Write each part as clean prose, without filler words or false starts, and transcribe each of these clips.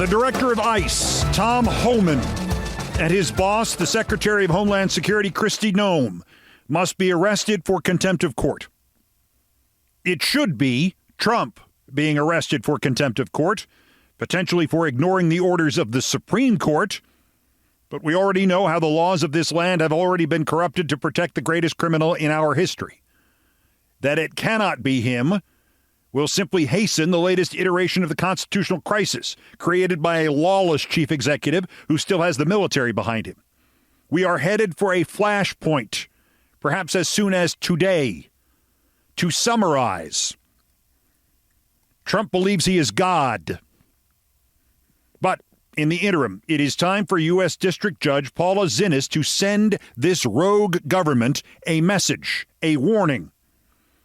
The director of ICE, Tom Homan, and his boss, the Secretary of Homeland Security, KRISTI Noem, must be arrested for contempt of court. It should be Trump being arrested for contempt of court, potentially for ignoring the orders of the Supreme Court. But we already know how the laws of this land have already been corrupted to protect the greatest criminal in our history. That it cannot be him will simply hasten the latest iteration of the constitutional crisis created by a lawless chief executive who still has the military behind him. We are headed for a flashpoint, perhaps as soon as today. To summarize, Trump believes he is God. But in the interim, it is time for U.S. District Judge Paula Zinnes to send this rogue government a message, a warning.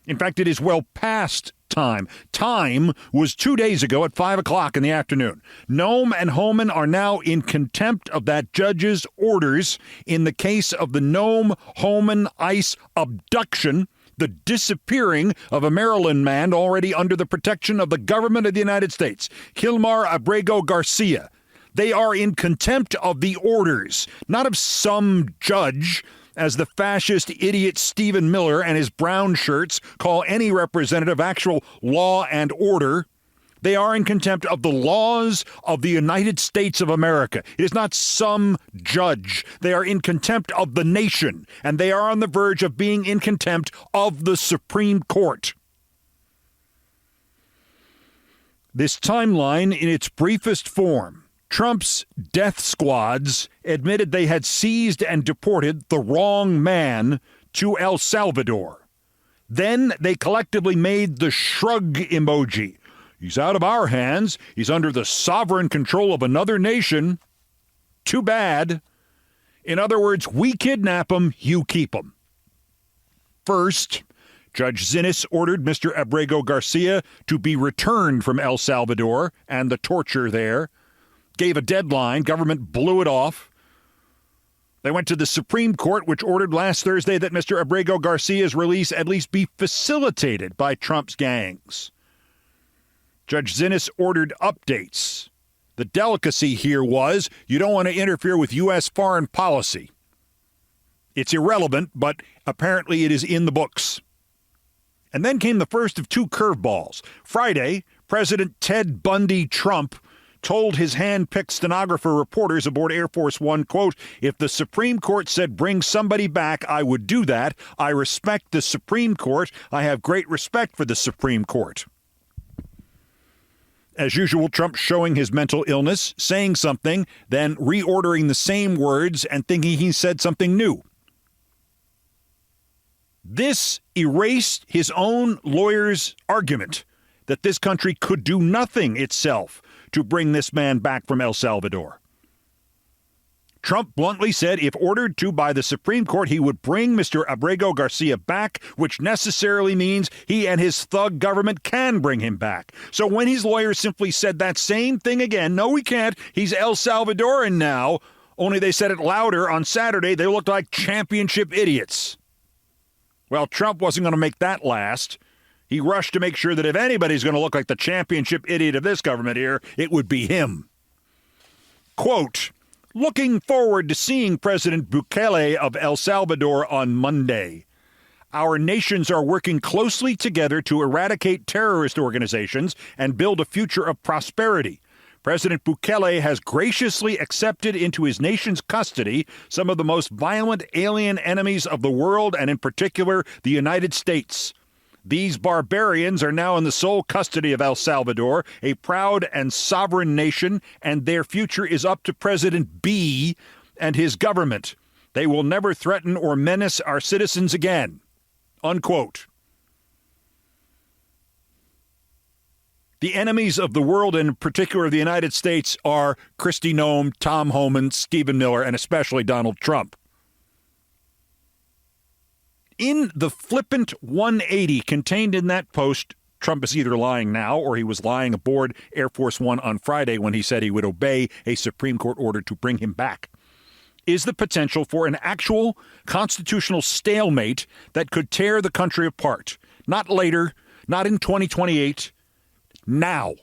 In fact, it is well past time. Time was 2 days ago at 5 o'clock in the afternoon. Noem and Homan are now in contempt of that judge's orders in the case of the Noem-Homan ICE abduction, the disappearing of a Maryland man already under the protection of the government of the United States, Kilmar Abrego Garcia. They are in contempt of the orders, not of some judge, as the fascist idiot Stephen Miller and his brown shirts call any representative actual law and order. They are in contempt of the laws of the United States of America. It is not some judge. They are in contempt of the nation, and they are on the verge of being in contempt of the Supreme Court. This timeline, in its briefest form, Trump's death squads admitted they had seized and deported the wrong man to El Salvador. Then they collectively made the shrug emoji. He's out of our hands. He's under the sovereign control of another nation. Too bad. In other words, we kidnap him, you keep him. First, Judge Zinnes ordered Mr. Abrego Garcia to be returned from El Salvador and the torture there. Gave a deadline. Government blew it off. They went to the Supreme Court, which ordered last Thursday that Mr. Abrego Garcia's release at least be facilitated by Trump's gangs. Judge Zinnes ordered updates. The delicacy here was you don't want to interfere with U.S. foreign policy. It's irrelevant, but apparently it is in the books. And then came the first of two curveballs. Friday, President Ted Bundy Trump told his hand-picked stenographer reporters aboard Air Force One, quote, "If the Supreme Court said bring somebody back, I would do that. I respect the Supreme Court. I have great respect for the Supreme Court." As usual, Trump showing his mental illness, saying something, then reordering the same words and thinking he said something new. This erased his own lawyer's argument that this country could do nothing itself to bring this man back from El Salvador. Trump bluntly said if ordered to by the Supreme Court, he would bring Mr. Abrego Garcia back, which necessarily means he and his thug government can bring him back. So when his lawyer simply said that same thing again, no, we can't, he's El Salvadoran now, only they said it louder on Saturday, they looked like championship idiots. Well, Trump wasn't going to make that last. He rushed to make sure that if anybody's going to look like the championship idiot of this government here, it would be him. Quote, "Looking forward to seeing President Bukele of El Salvador on Monday. Our nations are working closely together to eradicate terrorist organizations and build a future of prosperity. President Bukele has graciously accepted into his nation's custody some of the most violent alien enemies of the world, and in particular, the United States. These barbarians are now in the sole custody of El Salvador, a proud and sovereign nation, and their future is up to President B and his government. They will never threaten or menace our citizens again." Unquote. The enemies of the world, and in particular the United States, are KRISTI Noem, Tom Homan, Stephen Miller, and especially Donald Trump. In the flippant 180 contained in that post, Trump is either lying now or he was lying aboard Air Force One on Friday when he said he would obey a Supreme Court order to bring him back, is the potential for an actual constitutional stalemate that could tear the country apart. Not later, not in 2028, now.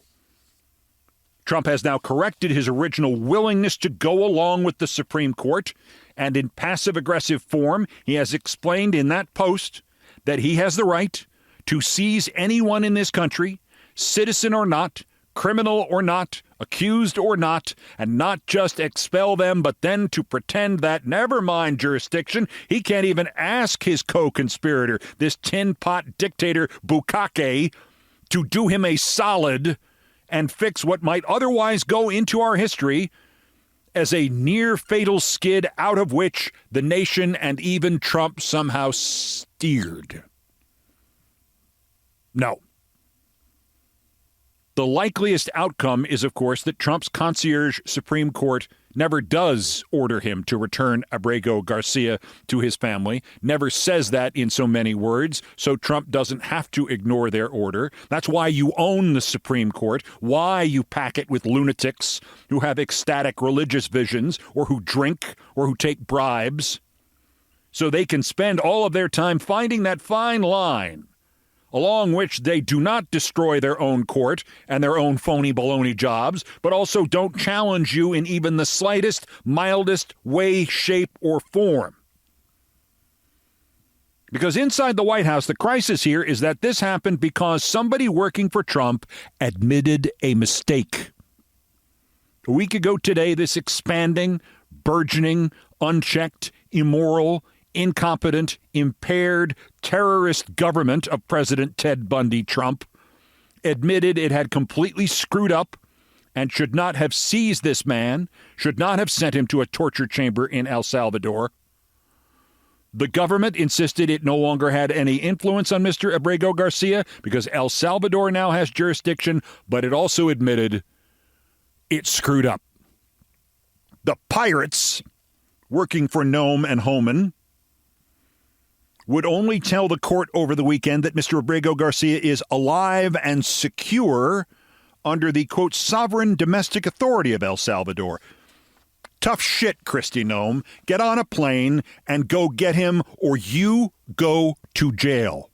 Trump has now corrected his original willingness to go along with the Supreme Court, and in passive-aggressive form, he has explained in that post that he has the right to seize anyone in this country, citizen or not, criminal or not, accused or not, and not just expel them, but then to pretend that, never mind jurisdiction, he can't even ask his co-conspirator, this tin-pot dictator Bukake, to do him a solid and fix what might otherwise go into our history as a near-fatal skid out of which the nation and even Trump somehow steered. No. The likeliest outcome is, of course, that Trump's concierge Supreme Court never does order him to return Abrego Garcia to his family, never says that in so many words, so Trump doesn't have to ignore their order. That's why you own the Supreme Court, why you pack it with lunatics who have ecstatic religious visions or who drink or who take bribes, so they can spend all of their time finding that fine line along which they do not destroy their own court and their own phony baloney jobs, but also don't challenge you in even the slightest, mildest way, shape, or form. Because inside the White House, the crisis here is that this happened because somebody working for Trump admitted a mistake. A week ago today, this expanding, burgeoning, unchecked, immoral, incompetent, impaired, terrorist government of President Ted Bundy Trump admitted it had completely screwed up and should not have seized this man, should not have sent him to a torture chamber in El Salvador. The government insisted it no longer had any influence on Mr. Abrego Garcia because El Salvador now has jurisdiction, but it also admitted it screwed up. The pirates working for Noem and Homan would only tell the court over the weekend that Mr. Abrego Garcia is alive and secure under the, quote, sovereign domestic authority of El Salvador. Tough shit, Kristi Noem. Get on a plane and go get him, or you go to jail.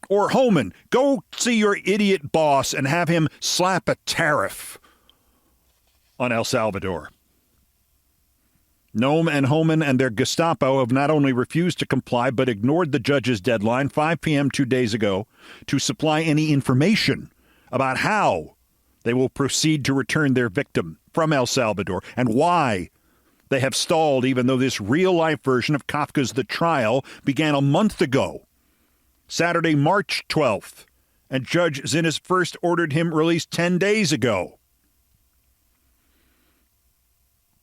Or Homan, go see your idiot boss and have him slap a tariff on El Salvador. Noem and Homan and their Gestapo have not only refused to comply, but ignored the judge's deadline, 5 p.m. 2 days ago, to supply any information about how they will proceed to return their victim from El Salvador and why they have stalled, even though this real-life version of Kafka's The Trial began a month ago, Saturday, March 12th, and Judge Zinnes first ordered him released 10 days ago.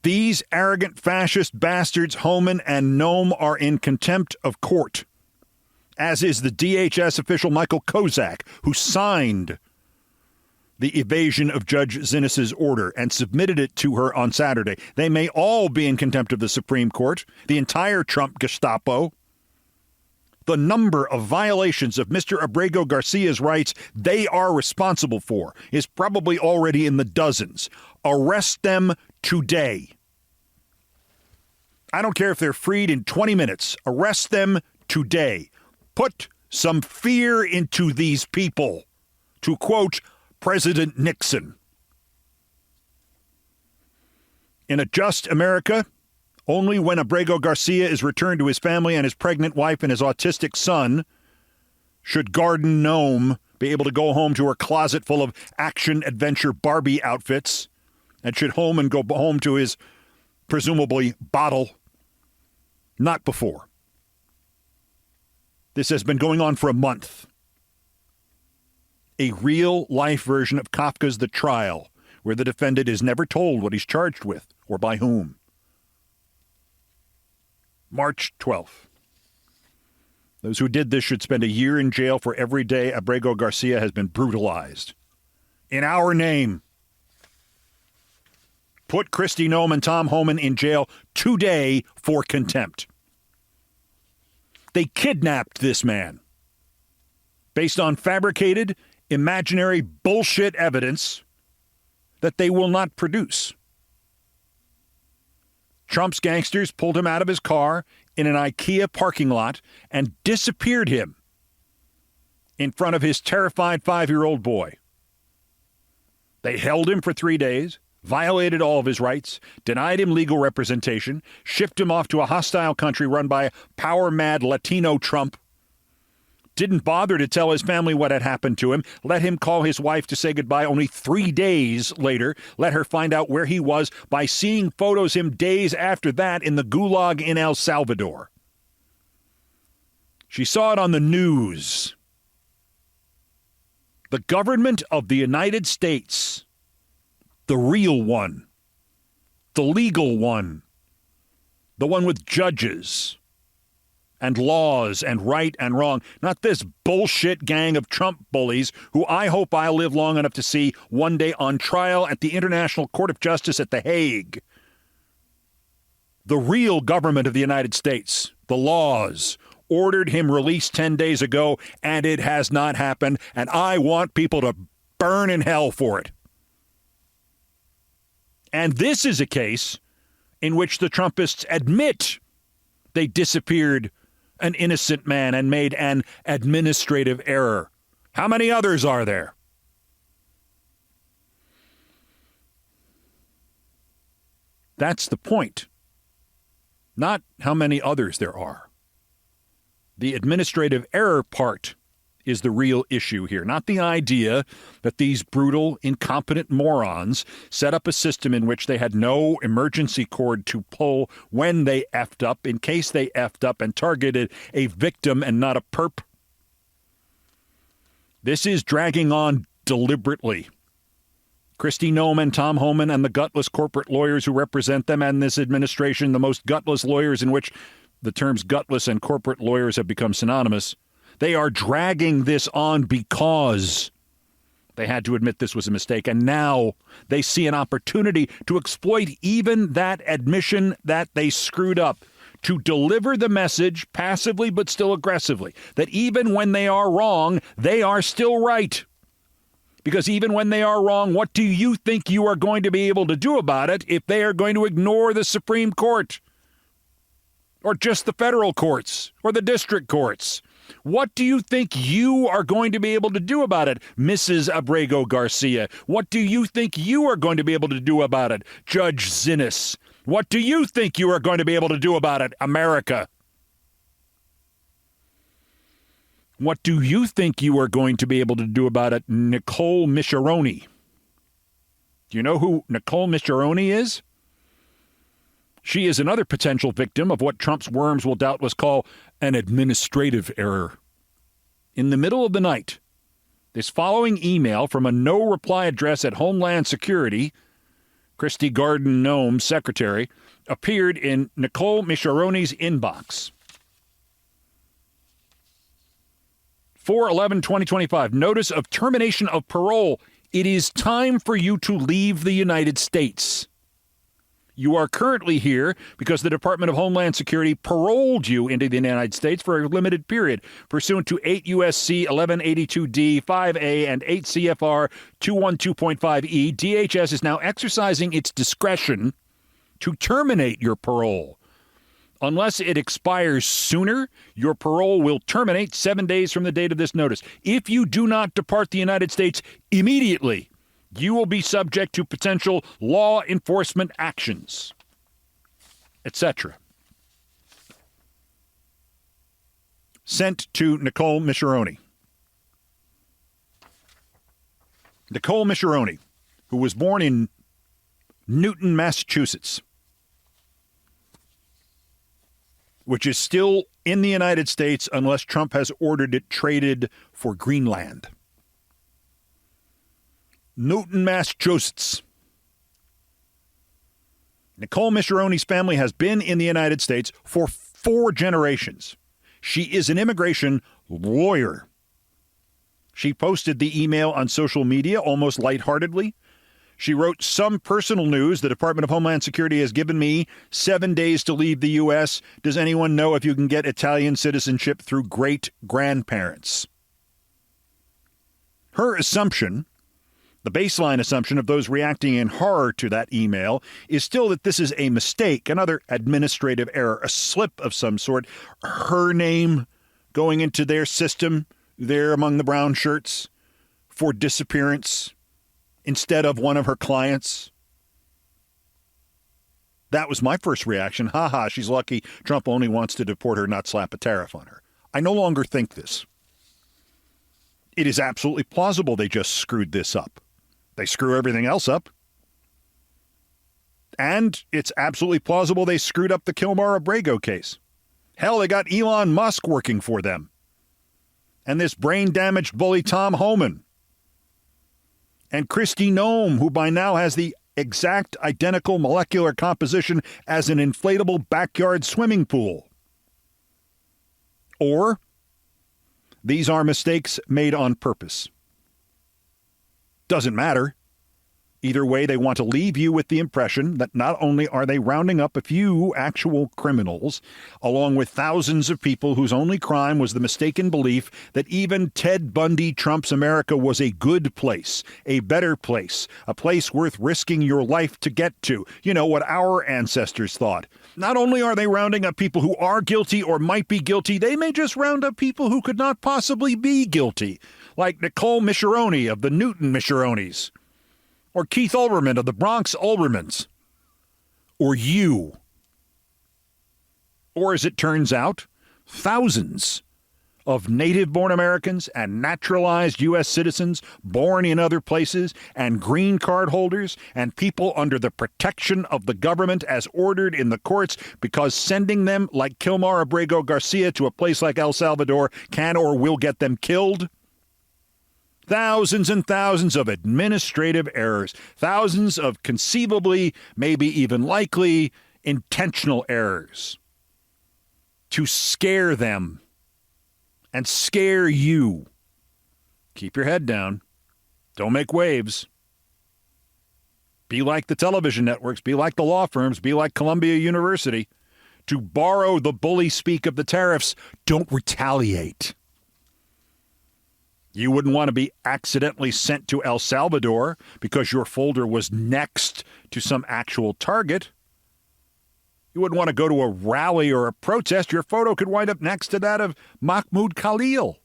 These arrogant fascist bastards, Homan and Noem, are in contempt of court, as is the DHS official Michael Kozak, who signed the evasion of Judge Zinnes' order and submitted it to her on Saturday. They may all be in contempt of the Supreme Court, the entire Trump Gestapo. The number of violations of Mr. Abrego Garcia's rights they are responsible for is probably already in the dozens. Arrest them today. I don't care if they're freed in 20 minutes. Arrest them today. Put some fear into these people, to quote President Nixon. In a just America, only when Abrego Garcia is returned to his family and his pregnant wife and his autistic son should Garden Noem be able to go home to her closet full of action-adventure Barbie outfits, and should Homan go home to his, presumably, bottle. Not before. This has been going on for a month. A real-life version of Kafka's The Trial, where the defendant is never told what he's charged with or by whom. March 12th. Those who did this should spend a year in jail for every day Abrego Garcia has been brutalized. In our name. Put Kristi Noem and Tom Homan in jail today for contempt. They kidnapped this man based on fabricated, imaginary bullshit evidence that they will not produce. Trump's gangsters pulled him out of his car in an IKEA parking lot and disappeared him in front of his terrified 5-year-old boy. They held him for 3 days, violated all of his rights, denied him legal representation, shipped him off to a hostile country run by power-mad Latino Trump, didn't bother to tell his family what had happened to him, let him call his wife to say goodbye only 3 days later, let her find out where he was by seeing photos him days after that in the gulag in El Salvador. She saw it on the news. The government of the United States, the real one, the legal one, the one with judges and laws and right and wrong, not this bullshit gang of Trump bullies who I hope I'll live long enough to see one day on trial at the International Court of Justice at The Hague. The real government of the United States, the laws, ordered him released 10 days ago, and it has not happened, and I want people to burn in hell for it. And this is a case in which the Trumpists admit they disappeared an innocent man and made an administrative error. How many others are there? That's the point. Not how many others there are. The administrative error part is the real issue here, not the idea that these brutal, incompetent morons set up a system in which they had no emergency cord to pull when they effed up, in case they effed up and targeted a victim and not a perp. This is dragging on deliberately. KRISTI Noem and Tom Homan and the gutless corporate lawyers who represent them and this administration, the most gutless lawyers in which the terms gutless and corporate lawyers have become synonymous. They are dragging this on because they had to admit this was a mistake, and now they see an opportunity to exploit even that admission that they screwed up, to deliver the message passively but still aggressively, that even when they are wrong, they are still right. Because even when they are wrong, what do you think you are going to be able to do about it if they are going to ignore the Supreme Court? Or just the federal courts, or the district courts? What do you think you are going to be able to do about it, Mrs. Abrego Garcia? What do you think you are going to be able to do about it, Judge Zinnis? What do you think you are going to be able to do about it, America? What do you think you are going to be able to do about it, Nicole Micharoni? Do you know who Nicole Micharoni is? She is another potential victim of what Trump's worms will doubtless call an administrative error. In the middle of the night, this following email from a no-reply address at Homeland Security, Kristi Noem's secretary, appeared in Nicole Micharoni's inbox. 4/11/2025, notice of termination of parole. It is time for you to leave the United States. You are currently here because the Department of Homeland Security paroled you into the United States for a limited period, pursuant to 8 U.S.C. 1182D, 5A, and 8 CFR 212.5E. DHS is now exercising its discretion to terminate your parole. Unless it expires sooner, your parole will terminate 7 days from the date of this notice. If you do not depart the United States immediately, you will be subject to potential law enforcement actions, etc. Sent to Nicole Micharoni. Nicole Micharoni, who was born in Newton, Massachusetts, which is still in the United States unless Trump has ordered it traded for Greenland. Newton, Massachusetts. Nicole Micharoni's family has been in the United States for 4 generations. She is an immigration lawyer. She posted the email on social media almost lightheartedly. She wrote, some personal news. The Department of Homeland Security has given me 7 days to leave the U.S. Does anyone know if you can get Italian citizenship through great-grandparents? Her assumption, the baseline assumption of those reacting in horror to that email, is still that this is a mistake, another administrative error, a slip of some sort, her name going into their system there among the brown shirts for disappearance, instead of one of her clients? That was my first reaction. Ha ha, she's lucky Trump only wants to deport her, not slap a tariff on her. I no longer think this. It is absolutely plausible they just screwed this up. They screw everything else up. And it's absolutely plausible they screwed up the Kilmer-Abrego case. Hell, they got Elon Musk working for them. And this brain-damaged bully Tom Homan. And KRISTI Noem, who by now has the exact identical molecular composition as an inflatable backyard swimming pool. Or these are mistakes made on purpose. Doesn't matter. Either way, they want to leave you with the impression that not only are they rounding up a few actual criminals, along with thousands of people whose only crime was the mistaken belief that even Ted Bundy Trump's America was a good place, a better place, a place worth risking your life to get to. You know, what our ancestors thought. Not only are they rounding up people who are guilty or might be guilty, they may just round up people who could not possibly be guilty, like Nicole Mischeroni of the Newton Micheronis. Or Keith Olbermann of the Bronx Olbermanns. Or you. Or as it turns out, thousands of native-born Americans and naturalized U.S. citizens born in other places and green card holders and people under the protection of the government as ordered in the courts because sending them like Kilmer-Abrego Garcia to a place like El Salvador can or will get them killed. Thousands and thousands of administrative errors, thousands of conceivably, maybe even likely, intentional errors to scare them and scare you. Keep your head down. Don't make waves. Be like the television networks, be like the law firms, be like Columbia University. To borrow the bully speak of the tariffs, don't retaliate. You wouldn't want to be accidentally sent to El Salvador because your folder was next to some actual target. You wouldn't want to go to a rally or a protest. Your photo could wind up next to that of Mahmoud Khalil.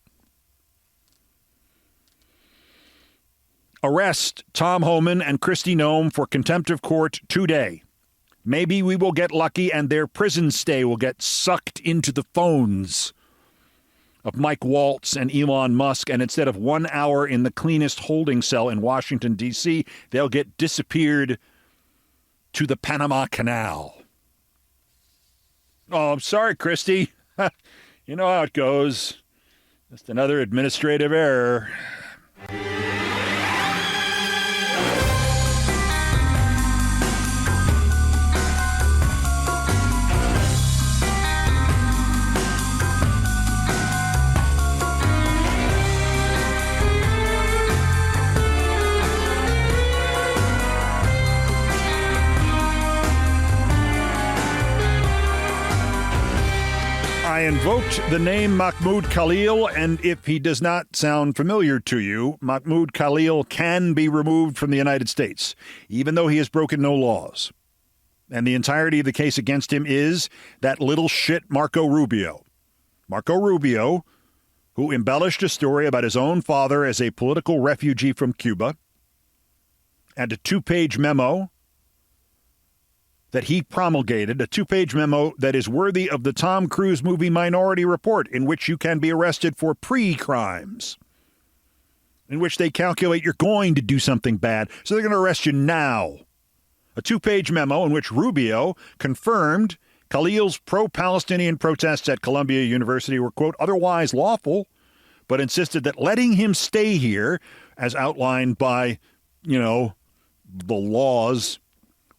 Arrest Tom Homan and KRISTI Noem for contempt of court today. Maybe we will get lucky and their prison stay will get sucked into the phones of Mike Waltz and Elon Musk, and instead of 1 hour in the cleanest holding cell in Washington, D.C., they'll get disappeared to the Panama Canal. Oh, I'm sorry, KRISTI. You know how it goes. Just another administrative error. I invoked the name Mahmoud Khalil, and if he does not sound familiar to you, Mahmoud Khalil can be removed from the United States, even though he has broken no laws. And the entirety of the case against him is that little shit Marco Rubio. Marco Rubio, who embellished a story about his own father as a political refugee from Cuba, and a 2-page memo that he promulgated, a 2-page memo that is worthy of the Tom Cruise movie Minority Report, in which you can be arrested for pre-crimes, in which they calculate you're going to do something bad, so they're going to arrest you now. A 2-page memo in which Rubio confirmed Khalil's pro-Palestinian protests at Columbia University were, quote, otherwise lawful, but insisted that letting him stay here, as outlined by, the laws,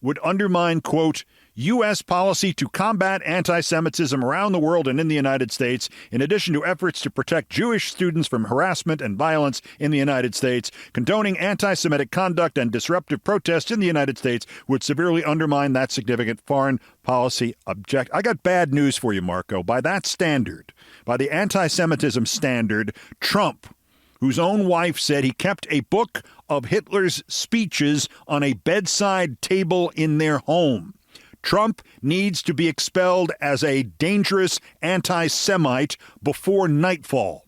would undermine, quote, U.S. policy to combat anti-Semitism around the world and in the United States, in addition to efforts to protect Jewish students from harassment and violence in the United States. Condoning anti-Semitic conduct and disruptive protests in the United States would severely undermine that significant foreign policy objective. I got bad news for you, Marco. By that standard, by the anti-Semitism standard, Trump, whose own wife said he kept a book of Hitler's speeches on a bedside table in their home. Trump needs to be expelled as a dangerous anti-Semite before nightfall.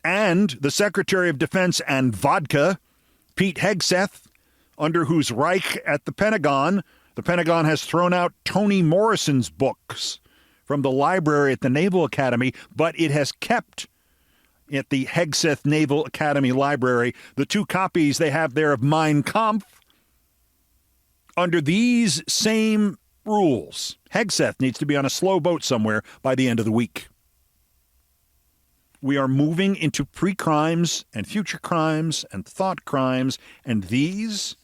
and the Secretary of Defense and vodka, Pete Hegseth, under whose Reich at the Pentagon has thrown out Toni Morrison's books from the library at the Naval Academy, but it has kept at the Hegseth Naval Academy Library the 2 copies they have there of Mein Kampf. Under these same rules, Hegseth needs to be on a slow boat somewhere by the end of the week. We are moving into pre-crimes and future crimes and thought crimes, and these,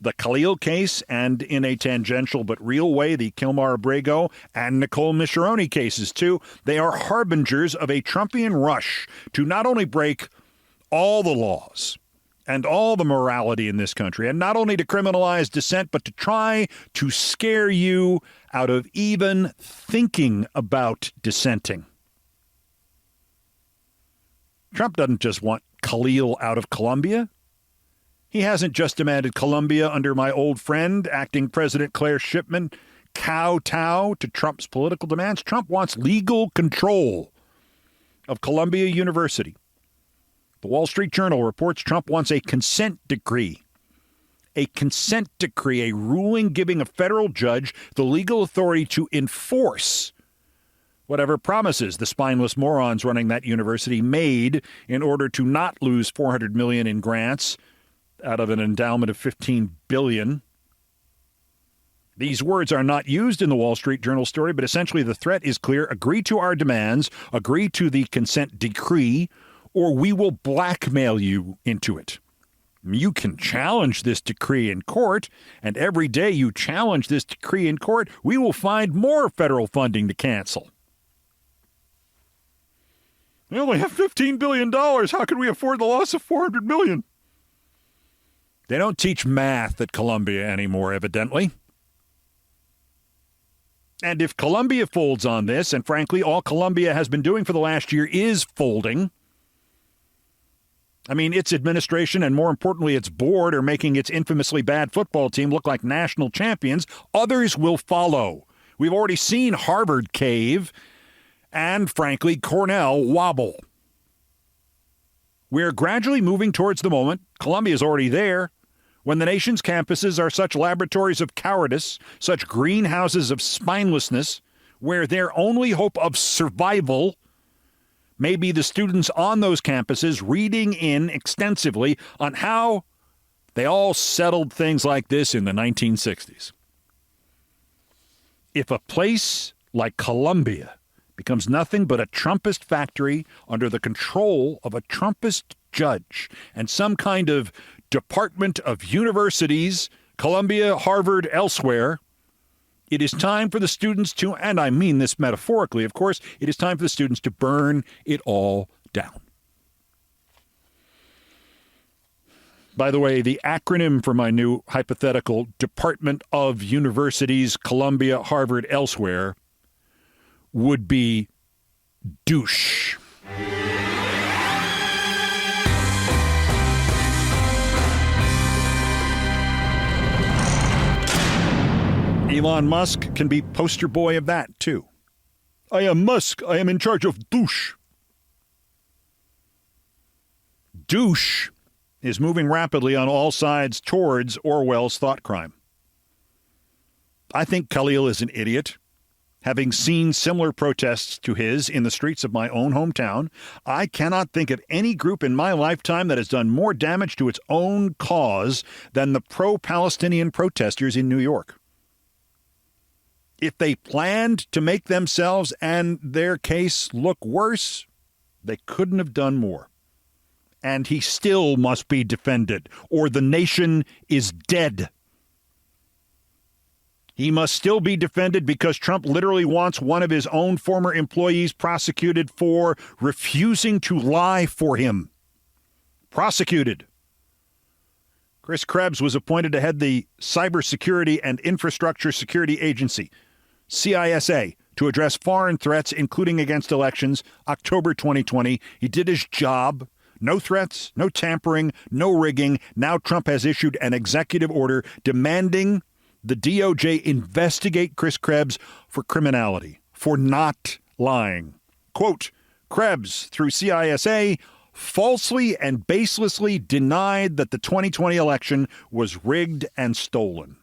the Khalil case, and in a tangential but real way, the Kilmar Abrego and Nicole Mischeroni cases too, they are harbingers of a Trumpian rush to not only break all the laws and all the morality in this country, and not only to criminalize dissent, but to try to scare you out of even thinking about dissenting. Trump doesn't just want Khalil out of Colombia. He hasn't just demanded Colombia under my old friend, acting President Claire Shipman, kowtow to Trump's political demands. Trump wants legal control of Columbia University. The Wall Street Journal reports Trump wants a consent decree. A consent decree, a ruling giving a federal judge the legal authority to enforce whatever promises the spineless morons running that university made in order to not lose $400 million in grants out of an endowment of $15 billion. These words are not used in the Wall Street Journal story, but essentially the threat is clear. Agree to our demands, agree to the consent decree, or we will blackmail you into it. You can challenge this decree in court, and every day you challenge this decree in court, we will find more federal funding to cancel. We only have $15 billion. How can we afford the loss of $400 million? They don't teach math at Columbia anymore, evidently. And if Columbia folds on this, and frankly, all Columbia has been doing for the last year is folding. I mean, its administration and more importantly, its board are making its infamously bad football team look like national champions. Others will follow. We've already seen Harvard cave and, frankly, Cornell wobble. We're gradually moving towards the moment, Columbia is already there, when the nation's campuses are such laboratories of cowardice, such greenhouses of spinelessness, where their only hope of survival may be the students on those campuses reading in extensively on how they all settled things like this in the 1960s. If a place like Columbia becomes nothing but a Trumpist factory under the control of a Trumpist judge and some kind of Department of Universities, Columbia, Harvard, elsewhere, it is time for the students to, and I mean this metaphorically, of course, it is time for the students to burn it all down. By the way, the acronym for my new hypothetical Department of Universities, Columbia, Harvard, elsewhere, would be douche. Elon Musk can be poster boy of that, too. I am Musk. I am in charge of douche. Douche is moving rapidly on all sides towards Orwell's thought crime. I think Khalil is an idiot. Having seen similar protests to his in the streets of my own hometown, I cannot think of any group in my lifetime that has done more damage to its own cause than the pro-Palestinian protesters in New York. If they planned to make themselves and their case look worse, they couldn't have done more. And he still must be defended, or the nation is dead. He must still be defended because Trump literally wants one of his own former employees prosecuted for refusing to lie for him. Prosecuted. Chris Krebs was appointed to head the Cybersecurity and Infrastructure Security Agency, CISA, to address foreign threats, including against elections, October 2020. He did his job. No threats, no tampering, no rigging. Now Trump has issued an executive order demanding the DOJ investigate Chris Krebs for criminality, for not lying. Quote, Krebs, through CISA, falsely and baselessly denied that the 2020 election was rigged and stolen.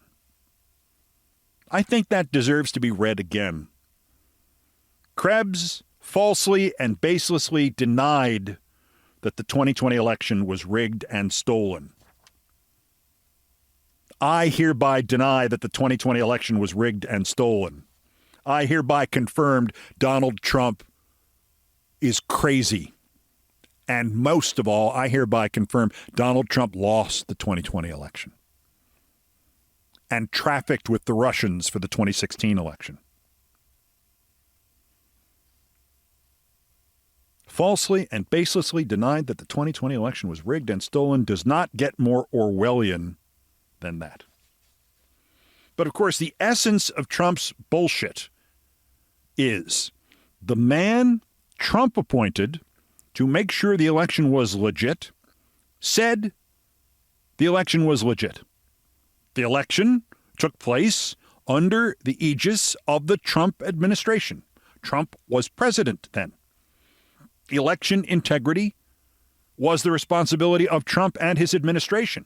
I think that deserves to be read again. Krebs falsely and baselessly denied that the 2020 election was rigged and stolen. I hereby deny that the 2020 election was rigged and stolen. I hereby confirmed Donald Trump is crazy. And most of all, I hereby confirm Donald Trump lost the 2020 election and trafficked with the Russians for the 2016 election. Falsely and baselessly denied that the 2020 election was rigged and stolen does not get more Orwellian than that. But of course, the essence of Trump's bullshit is the man Trump appointed to make sure the election was legit said the election was legit. The election took place under the aegis of the Trump administration. Trump was president then. Election integrity was the responsibility of Trump and his administration.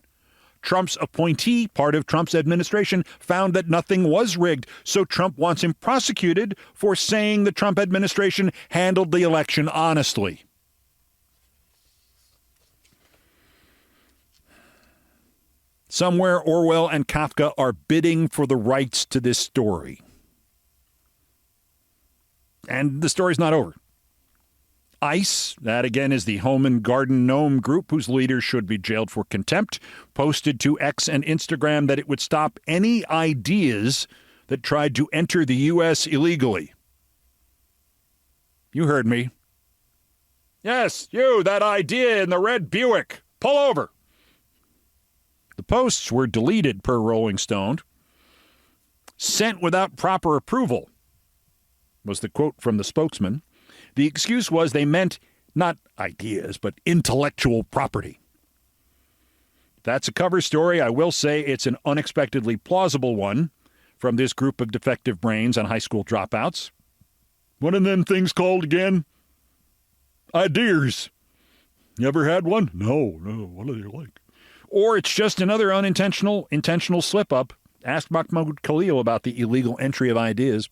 Trump's appointee, part of Trump's administration, found that nothing was rigged, so Trump wants him prosecuted for saying the Trump administration handled the election honestly. Somewhere Orwell and Kafka are bidding for the rights to this story. And the story's not over. ICE, that again is the Homeland Garden Gnome group whose leaders should be jailed for contempt, posted to X and Instagram that it would stop any ideas that tried to enter the U.S. illegally. You heard me. Yes, you, that idea in the red Buick. Pull over. The posts were deleted per Rolling Stone. Sent without proper approval, was the quote from the spokesman. The excuse was they meant not ideas, but intellectual property. That's a cover story. I will say it's an unexpectedly plausible one from this group of defective brains and high school dropouts. What are them things called again? Ideas. You ever had one? No. What are they like? Or it's just another intentional slip-up. Ask Mahmoud Khalil about the illegal entry of ideas.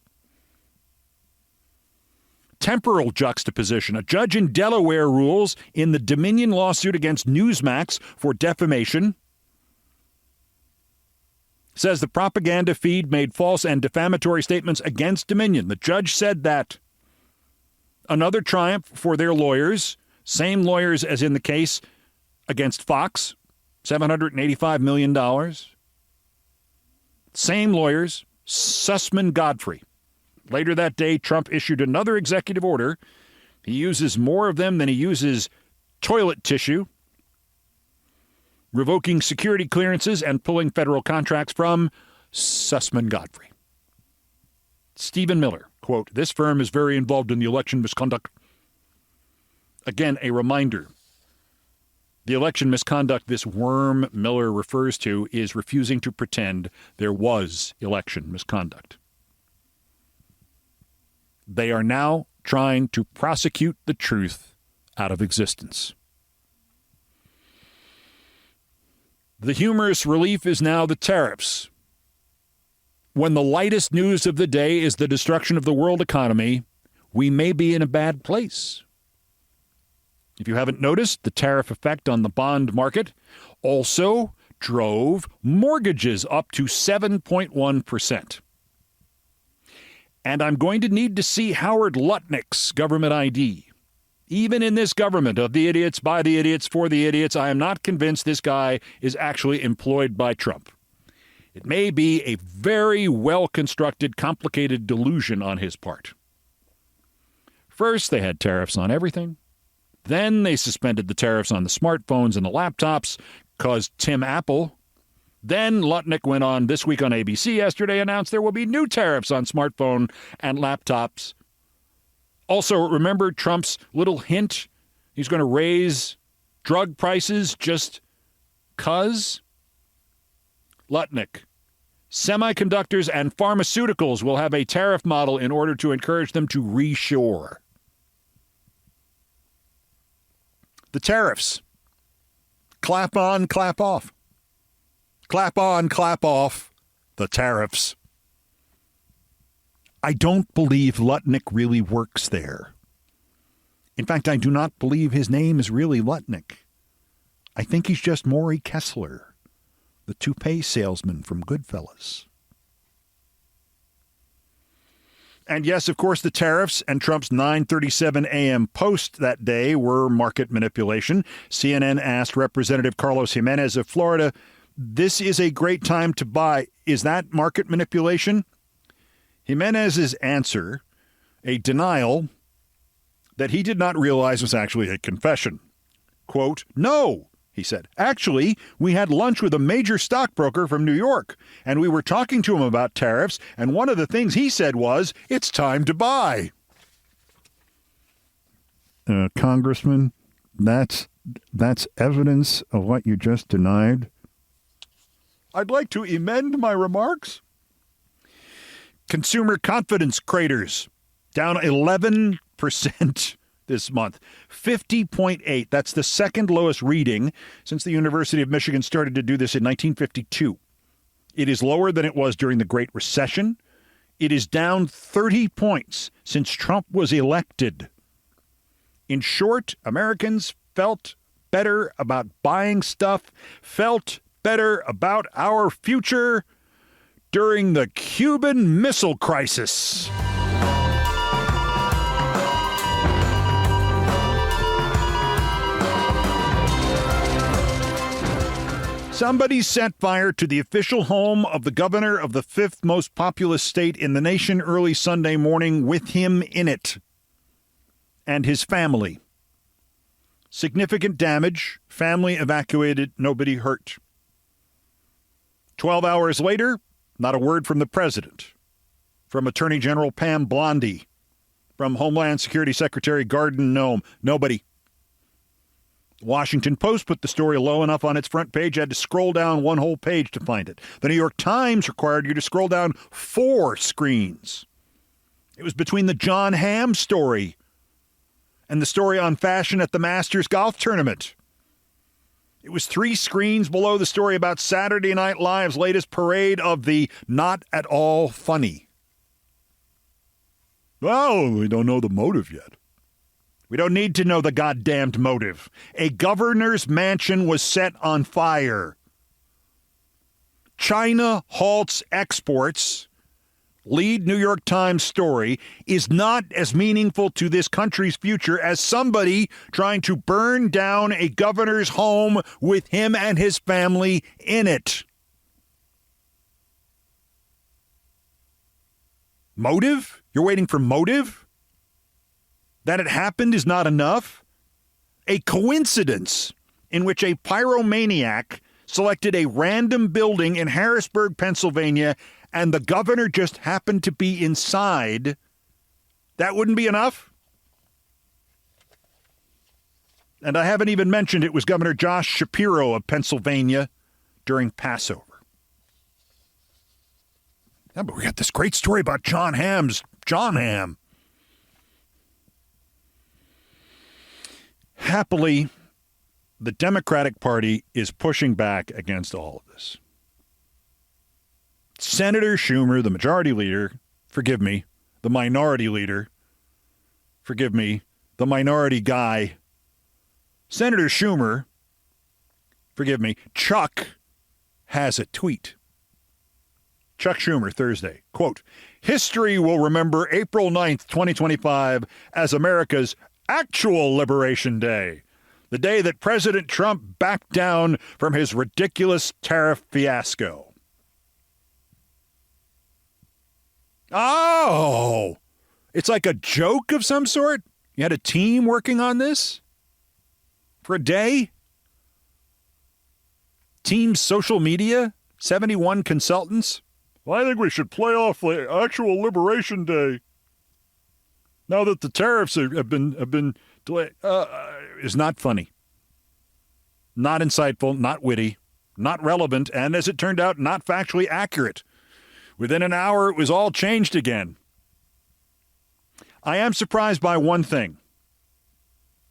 Temporal juxtaposition. A judge in Delaware rules in the Dominion lawsuit against Newsmax for defamation. Says the propaganda feed made false and defamatory statements against Dominion. The judge said that. Another triumph for their lawyers. Same lawyers as in the case against Fox. $785 million. Same lawyers. Sussman Godfrey. Later that day, Trump issued another executive order. He uses more of them than he uses toilet tissue, revoking security clearances and pulling federal contracts from Sussman Godfrey. Stephen Miller, quote, "This firm is very involved in the election misconduct." Again, a reminder. The election misconduct this worm Miller refers to is refusing to pretend there was election misconduct. They are now trying to prosecute the truth out of existence. The humorous relief is now the tariffs. When the lightest news of the day is the destruction of the world economy, we may be in a bad place. If you haven't noticed, the tariff effect on the bond market also drove mortgages up to 7.1%. And I'm going to need to see Howard Lutnick's government ID. Even in this government of the idiots, by the idiots, for the idiots, I am not convinced this guy is actually employed by Trump. It may be a very well-constructed, complicated delusion on his part. First, they had tariffs on everything. Then they suspended the tariffs on the smartphones and the laptops, caused Tim Apple. Then Lutnick went on This Week on ABC yesterday, announced there will be new tariffs on smartphone and laptops. Also, remember Trump's little hint? He's going to raise drug prices just 'cause? Lutnick. Semiconductors and pharmaceuticals will have a tariff model in order to encourage them to reshore. The tariffs. Clap on, clap off. Clap on, clap off. The tariffs. I don't believe Lutnick really works there. In fact, I do not believe his name is really Lutnick. I think he's just Maury Kessler, the toupee salesman from Goodfellas. And yes, of course, the tariffs and Trump's 9:37 a.m. post that day were market manipulation. CNN asked Representative Carlos Jimenez of Florida, "This is a great time to buy. Is that market manipulation?" Jimenez's answer, a denial that he did not realize was actually a confession. Quote, "No," he said. "Actually, we had lunch with a major stockbroker from New York, and we were talking to him about tariffs, and one of the things he said was, 'It's time to buy.'" Congressman, that's evidence of what you just denied. I'd like to amend my remarks. Consumer confidence craters down 11% this month. 50.8. That's the second lowest reading since the University of Michigan started to do this in 1952. It is lower than it was during the Great Recession. It is down 30 points since Trump was elected. In short, Americans felt better about buying stuff, felt better about our future during the Cuban Missile Crisis. Somebody set fire to the official home of the governor of the fifth most populous state in the nation early Sunday morning with him in it and his family. Significant damage, family evacuated, nobody hurt. 12 hours later, not a word from the president, from Attorney General Pam Bondi, from Homeland Security Secretary Gordon Noem, nobody. Washington Post put the story low enough on its front page, had to scroll down one whole page to find it. The New York Times required you to scroll down 4 screens. It was between the John Hamm story and the story on fashion at the Masters golf tournament. It was 3 screens below the story about Saturday Night Live's latest parade of the not at all funny. Well, we don't know the motive yet. We don't need to know the goddamned motive. A governor's mansion was set on fire. China halts exports. Lead New York Times story is not as meaningful to this country's future as somebody trying to burn down a governor's home with him and his family in it. Motive? You're waiting for motive? That it happened is not enough? A coincidence in which a pyromaniac selected a random building in Harrisburg, Pennsylvania, and the governor just happened to be inside, that wouldn't be enough? And I haven't even mentioned it was Governor Josh Shapiro of Pennsylvania during Passover. Yeah, but we got this great story about John Hamm. Happily, the Democratic Party is pushing back against all of this. Senator Schumer, the majority leader, the minority leader, the minority guy, Senator Schumer, Chuck has a tweet. Chuck Schumer, Thursday, quote, "History will remember April 9th, 2025 as America's actual Liberation Day, the day that President Trump backed down from his ridiculous tariff fiasco." Oh, it's like a joke of some sort? You had a team working on this for a day? Team's social media? 71 consultants? Well, I think we should play off the actual Liberation Day now that the tariffs have been delayed. Is not funny, not insightful, not witty, not relevant, and as it turned out, not factually accurate. Within an hour, it was all changed again. I am surprised by one thing.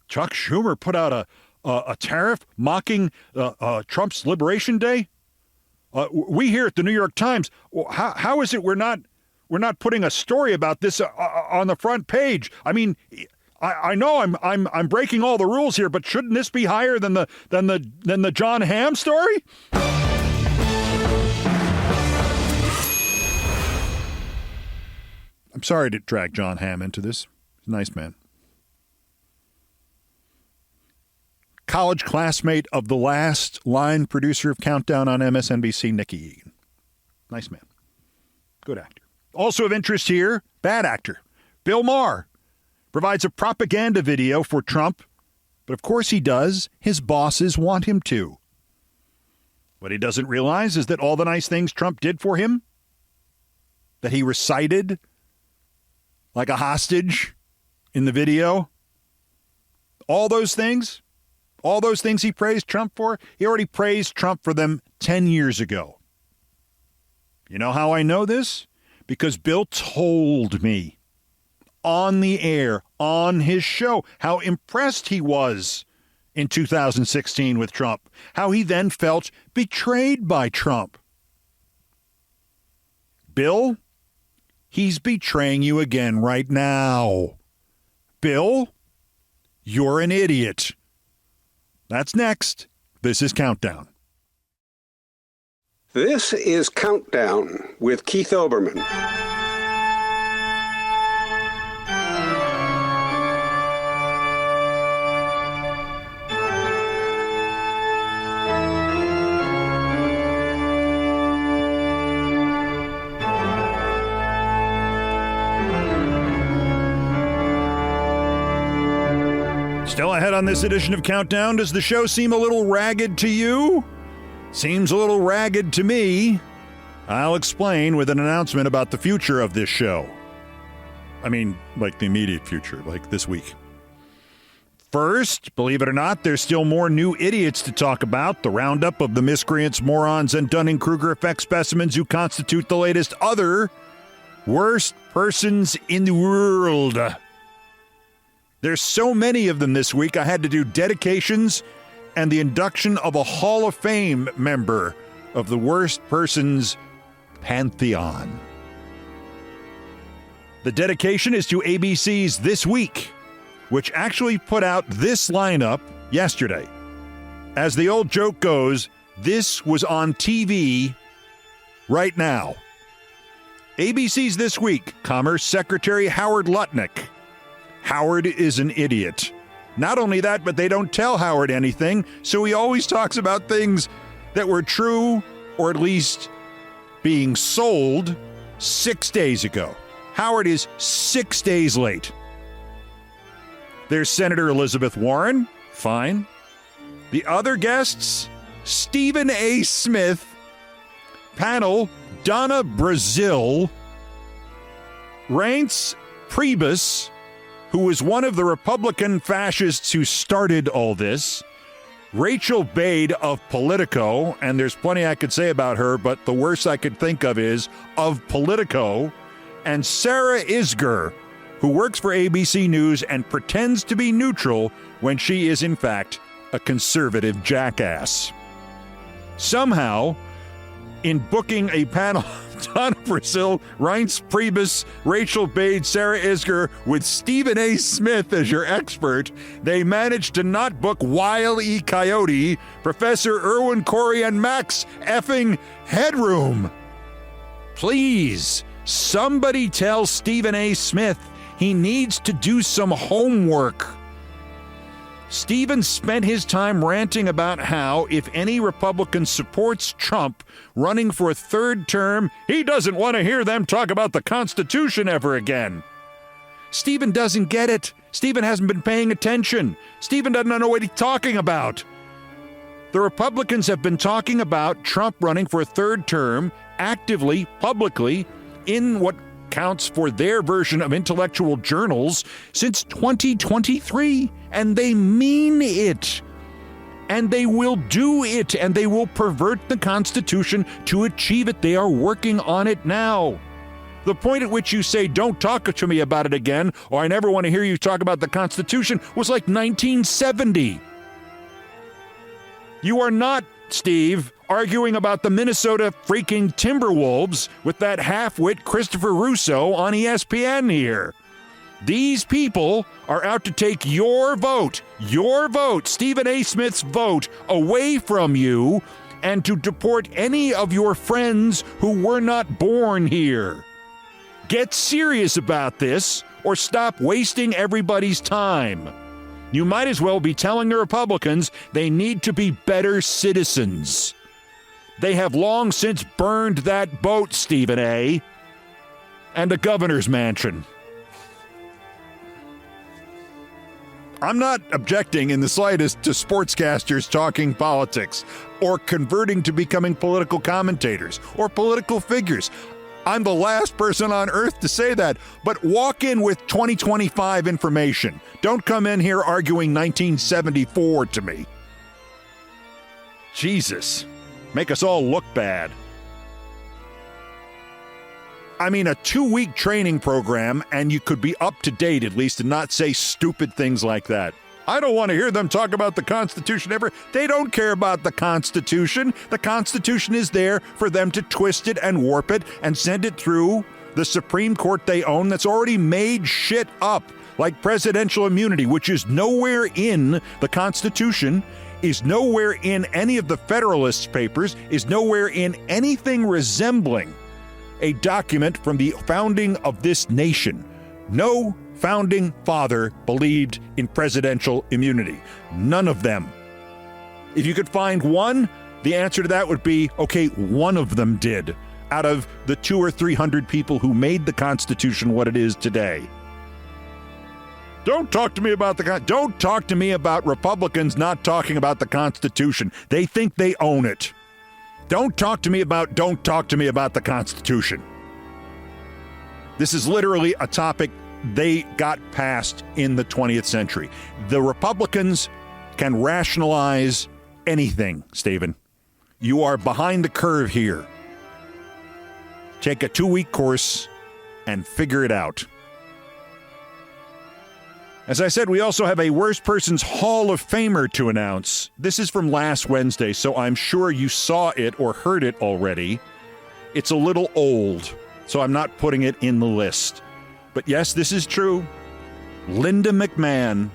Chuck Schumer put out a tariff mocking Trump's Liberation Day? We here at the New York Times, how is it we're not putting a story about this on the front page? I mean, I know I'm breaking all the rules here, but shouldn't this be higher than the John Hamm story? I'm sorry to drag John Hamm into this. He's a nice man. College classmate of the last line producer of Countdown on MSNBC, Nikki Egan. Nice man. Good actor. Also of interest here, bad actor. Bill Maher provides a propaganda video for Trump, but of course he does. His bosses want him to. What he doesn't realize is that all the nice things Trump did for him, that he recited like a hostage in the video, all those things he praised Trump for, he already praised Trump for them 10 years ago. You know how I know this? Because Bill told me on the air, on his show, how impressed he was in 2016 with Trump, how he then felt betrayed by Trump. Bill, he's betraying you again right now. Bill, you're an idiot. That's next. This is Countdown. This is Countdown with Keith Olbermann. Still ahead on this edition of Countdown. Does the show seem a little ragged to you? Seems a little ragged to me. I'll explain with an announcement about the future of this show. I mean, like the immediate future, like this week. First, believe it or not, there's still more new idiots to talk about. The roundup of the miscreants, morons, and Dunning-Kruger effect specimens who constitute the latest other worst persons in the world. There's so many of them this week, I had to do dedications and the induction of a Hall of Fame member of the worst persons pantheon. The dedication is to ABC's This Week, which actually put out this lineup yesterday. As the old joke goes, this was on TV right now. ABC's This Week, Commerce Secretary Howard Lutnick. Howard is an idiot. Not only that, but they don't tell Howard anything, so he always talks about things that were true, or at least being sold 6 days ago. Howard is 6 days late. There's Senator Elizabeth Warren. Fine. The other guests, Stephen A. Smith, panel Donna Brazile, Reince Priebus, who was one of the Republican fascists who started all this, Rachel Bade of Politico, and there's plenty I could say about her, but the worst I could think of is of Politico, and Sarah Isgur, who works for ABC News and pretends to be neutral when she is, in fact, a conservative jackass. Somehow, in booking a panel of Donna Brazile, Reince Priebus, Rachel Bade, Sarah Isgur, with Stephen A. Smith as your expert, they managed to not book Wile E. Coyote, Professor Irwin Corey, and Max effing Headroom. Please, somebody tell Stephen A. Smith he needs to do some homework. Stephen spent his time ranting about how if any Republican supports Trump running for a third term, he doesn't want to hear them talk about the Constitution ever again. Stephen doesn't get it. Stephen hasn't been paying attention. Stephen doesn't know what he's talking about. The Republicans have been talking about Trump running for a third term actively, publicly, in what counts for their version of intellectual journals since 2023, and they mean it. And they will do it, and they will pervert the Constitution to achieve it. They are working on it now. The point at which you say, don't talk to me about it again, or I never want to hear you talk about the Constitution, was like 1970. You are not, Steve, arguing about the Minnesota freaking Timberwolves with that half-wit Christopher Russo on ESPN here. These people are out to take your vote, Stephen A. Smith's vote, away from you and to deport any of your friends who were not born here. Get serious about this or stop wasting everybody's time. You might as well be telling the Republicans they need to be better citizens. They have long since burned that boat, Stephen A. and the governor's mansion. I'm not objecting in the slightest to sportscasters talking politics or converting to becoming political commentators or political figures. I'm the last person on earth to say that, but walk in with 2025 information. Don't come in here arguing 1974 to me. Jesus, make us all look bad. I mean, a 2-week training program, and you could be up to date at least and not say stupid things like that. I don't want to hear them talk about the Constitution ever. They don't care about the Constitution. The Constitution is there for them to twist it and warp it and send it through the Supreme Court they own that's already made shit up, like presidential immunity, which is nowhere in the Constitution, is nowhere in any of the Federalist Papers, is nowhere in anything resembling a document from the founding of this nation. No founding father believed in presidential immunity. None of them. If you could find one, the answer to that would be, okay, one of them did, out of the 200 or 300 people who made the Constitution what it is today. Don't talk to me about don't talk to me about Republicans not talking about the Constitution. They think they own it. Don't talk to me about the Constitution. This is literally a topic they got passed in the 20th century. The Republicans can rationalize anything, Stephen. You are behind the curve here. Take a 2-week course and figure it out. As I said, we also have a Worst Person's Hall of Famer to announce. This is from last Wednesday, so I'm sure you saw it or heard it already. It's a little old, so I'm not putting it in the list. But yes, this is true. Linda McMahon,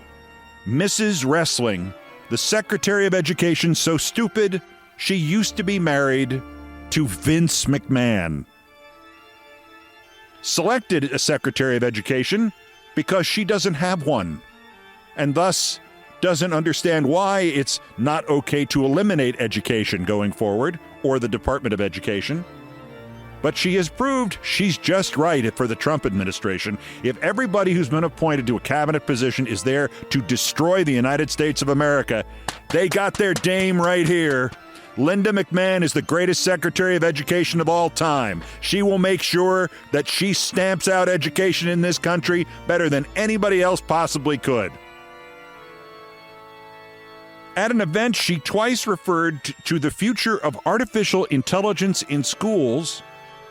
Mrs. Wrestling, the Secretary of Education, so stupid she used to be married to Vince McMahon. Selected as Secretary of Education because she doesn't have one, and thus doesn't understand why it's not okay to eliminate education going forward, or the Department of Education. But she has proved she's just right for the Trump administration. If everybody who's been appointed to a cabinet position is there to destroy the United States of America, they got their dame right here. Linda McMahon is the greatest Secretary of Education of all time. She will make sure that she stamps out education in this country better than anybody else possibly could. At an event, she twice referred to the future of artificial intelligence in schools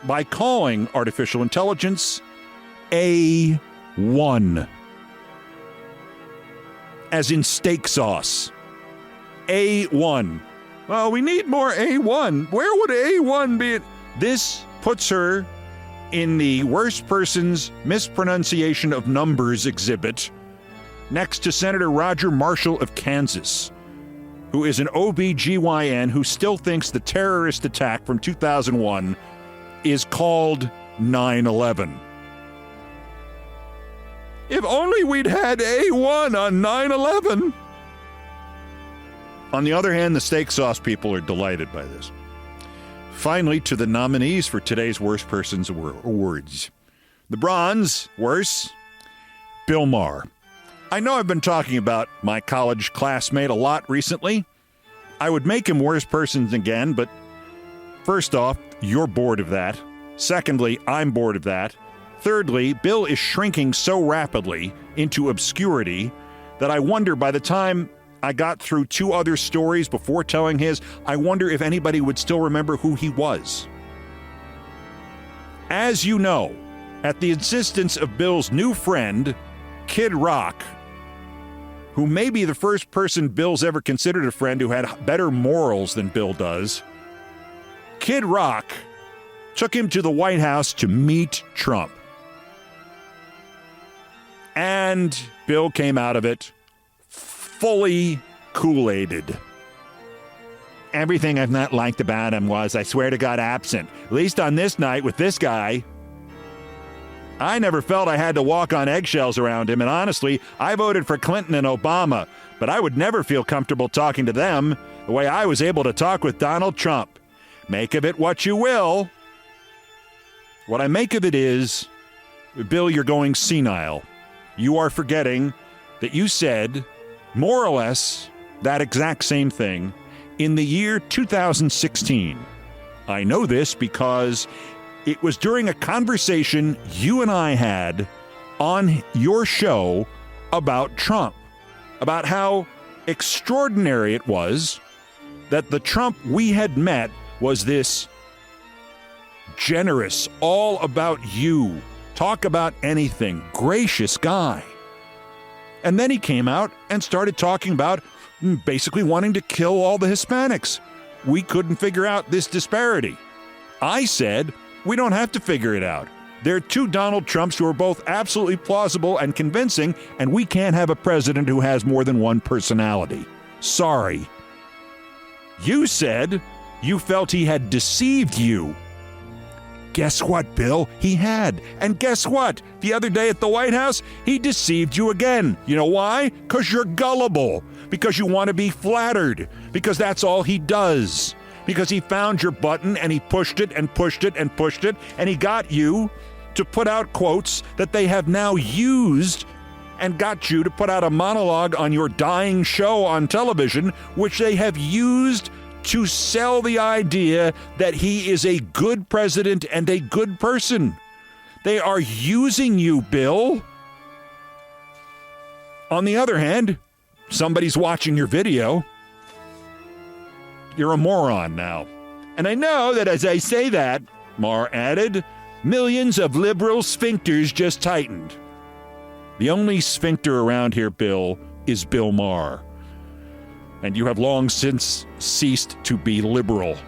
by calling artificial intelligence A1. As in steak sauce. A1. Well, we need more A1. Where would A1 be? This puts her in the Worst Person's Mispronunciation of Numbers exhibit next to Senator Roger Marshall of Kansas, who is an OBGYN who still thinks the terrorist attack from 2001 is called 9/11. If only we'd had A1 on 9/11. On the other hand, the steak sauce people are delighted by this. Finally, to the nominees for today's Worst Person's Awards. The bronze, worse, Bill Maher. I know I've been talking about my college classmate a lot recently. I would make him Worst Persons again, but first off, you're bored of that. Secondly, I'm bored of that. Thirdly, Bill is shrinking so rapidly into obscurity that I wonder by the time I got through 2 other stories before telling his, I wonder if anybody would still remember who he was. As you know, at the insistence of Bill's new friend, Kid Rock, who may be the first person Bill's ever considered a friend who had better morals than Bill does, Kid Rock took him to the White House to meet Trump. And Bill came out of it fully Kool-Aided. Everything I've not liked about him was, I swear to God, absent. At least on this night with this guy. I never felt I had to walk on eggshells around him, and honestly, I voted for Clinton and Obama, but I would never feel comfortable talking to them the way I was able to talk with Donald Trump. Make of it what you will. What I make of it is, Bill, you're going senile. You are forgetting that you said, more or less, that exact same thing in the year 2016. I know this because it was during a conversation you and I had on your show about Trump, about how extraordinary it was that the Trump we had met was this generous, all about you, talk about anything, gracious guy. And then he came out and started talking about basically wanting to kill all the Hispanics. We couldn't figure out this disparity. I said, we don't have to figure it out. There are two Donald Trumps who are both absolutely plausible and convincing, and we can't have a president who has more than one personality. Sorry. You said you felt he had deceived you. Guess what, Bill? He had. And guess what? The other day at the White House, he deceived you again. You know why? Because you're gullible. Because you want to be flattered. Because that's all he does. Because he found your button and he pushed it and pushed it and pushed it, and he got you to put out quotes that they have now used and got you to put out a monologue on your dying show on television, which they have used to sell the idea that he is a good president and a good person. They are using you, Bill. On the other hand, somebody's watching your video. You're a moron now. And I know that as I say that, Maher added, millions of liberal sphincters just tightened. The only sphincter around here, Bill, is Bill Maher. And you have long since ceased to be liberal.